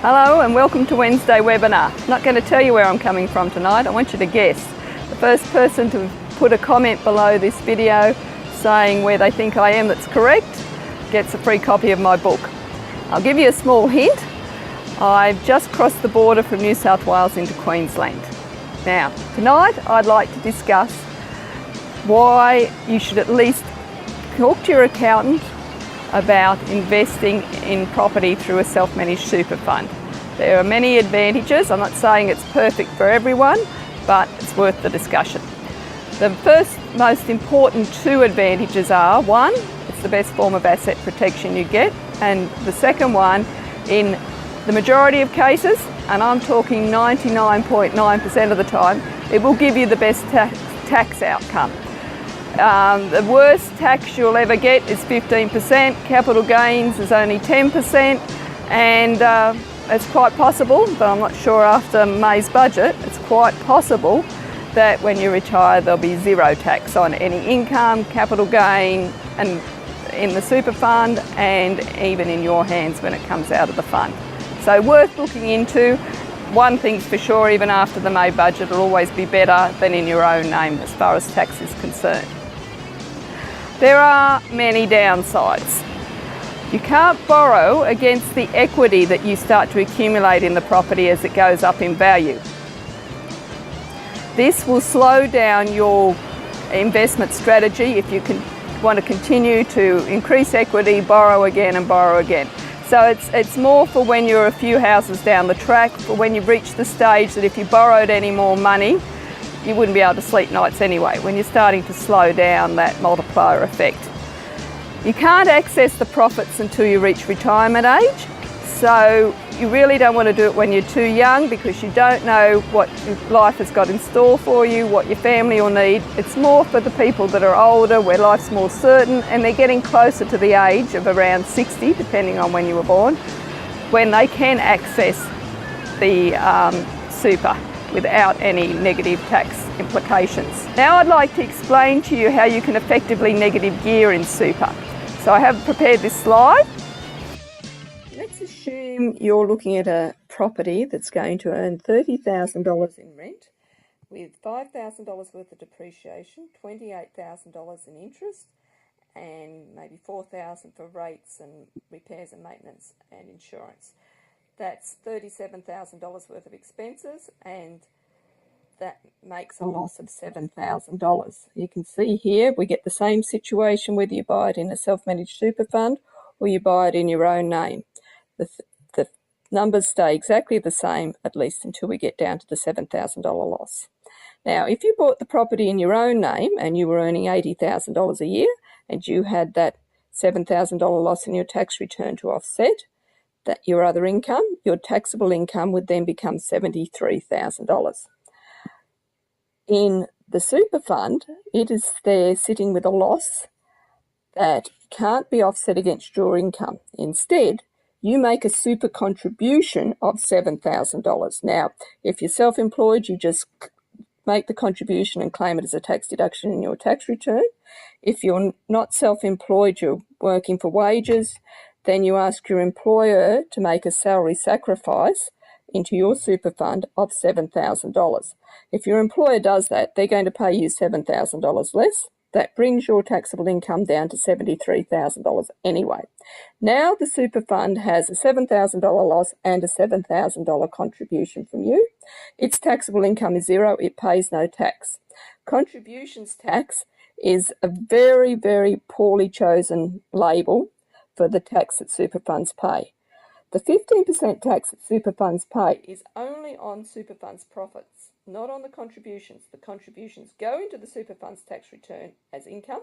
Hello and welcome to Wednesday webinar. I'm not going to tell you where I'm coming from tonight, I want you to guess. The first person to put a comment below this video saying where they think I am that's correct gets a free copy of my book. I'll give you a small hint. I've just crossed the border from New South Wales into Queensland. Now, tonight I'd like to discuss why you should at least talk to your accountant about investing in property through a self-managed super fund. There are many advantages. I'm not saying it's perfect for everyone, but it's worth the discussion. The first most important two advantages are, one, it's the best form of asset protection you get, and the second one, in the majority of cases, and I'm talking 99.9% of the time, it will give you the best tax outcome. The worst tax you'll ever get is 15%, capital gains is only 10%, and it's quite possible, but I'm not sure after May's budget, it's quite possible that when you retire there'll be zero tax on any income, capital gain, and in the super fund, and even in your hands when it comes out of the fund. So worth looking into. One thing's for sure, even after the May budget, it'll always be better than in your own name as far as tax is concerned. There are many downsides. You can't borrow against the equity that you start to accumulate in the property as it goes up in value. This will slow down your investment strategy if you want to continue to increase equity, borrow again and borrow again. So it's more for when you're a few houses down the track, for when you've reached the stage that if you borrowed any more money, you wouldn't be able to sleep nights anyway, when you're starting to slow down that multiplier effect. You can't access the profits until you reach retirement age, so you really don't want to do it when you're too young because you don't know what life has got in store for you, what your family will need. It's more for the people that are older, where life's more certain, and they're getting closer to the age of around 60, depending on when you were born, when they can access the super without any negative tax implications. Now I'd like to explain to you how you can effectively negative gear in super. So I have prepared this slide. Let's assume you're looking at a property that's going to earn $30,000 in rent with $5,000 worth of depreciation, $28,000 in interest, and maybe $4,000 for rates and repairs and maintenance and insurance. That's $37,000 worth of expenses, and that makes a loss of $7,000. You can see here we get the same situation whether you buy it in a self-managed super fund or you buy it in your own name. The numbers stay exactly the same, at least until we get down to the $7,000 loss. Now, if you bought the property in your own name and you were earning $80,000 a year and you had that $7,000 loss in your tax return to offset that your other income, your taxable income would then become $73,000. In the super fund, it is there sitting with a loss that can't be offset against your income. Instead, you make a super contribution of $7,000. Now, if you're self-employed, you just make the contribution and claim it as a tax deduction in your tax return. If you're not self-employed, you're working for wages, then you ask your employer to make a salary sacrifice into your super fund of $7,000. If your employer does that, they're going to pay you $7,000 less. That brings your taxable income down to $73,000 anyway. Now the super fund has a $7,000 loss and a $7,000 contribution from you. Its taxable income is zero. It pays no tax. Contributions tax is a very, very poorly chosen label for the tax that super funds pay. The 15% tax that super funds pay is only on super funds profits, not on the contributions. The contributions go into the super funds tax return as income,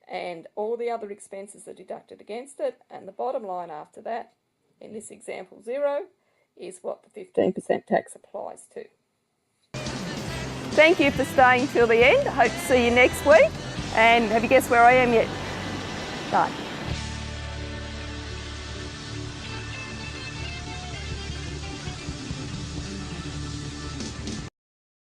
and all the other expenses are deducted against it, and the bottom line after that, in this example 0, is what the 15% tax applies to. Thank you for staying till the end. I hope to see you next week. And have you guessed where I am yet? No.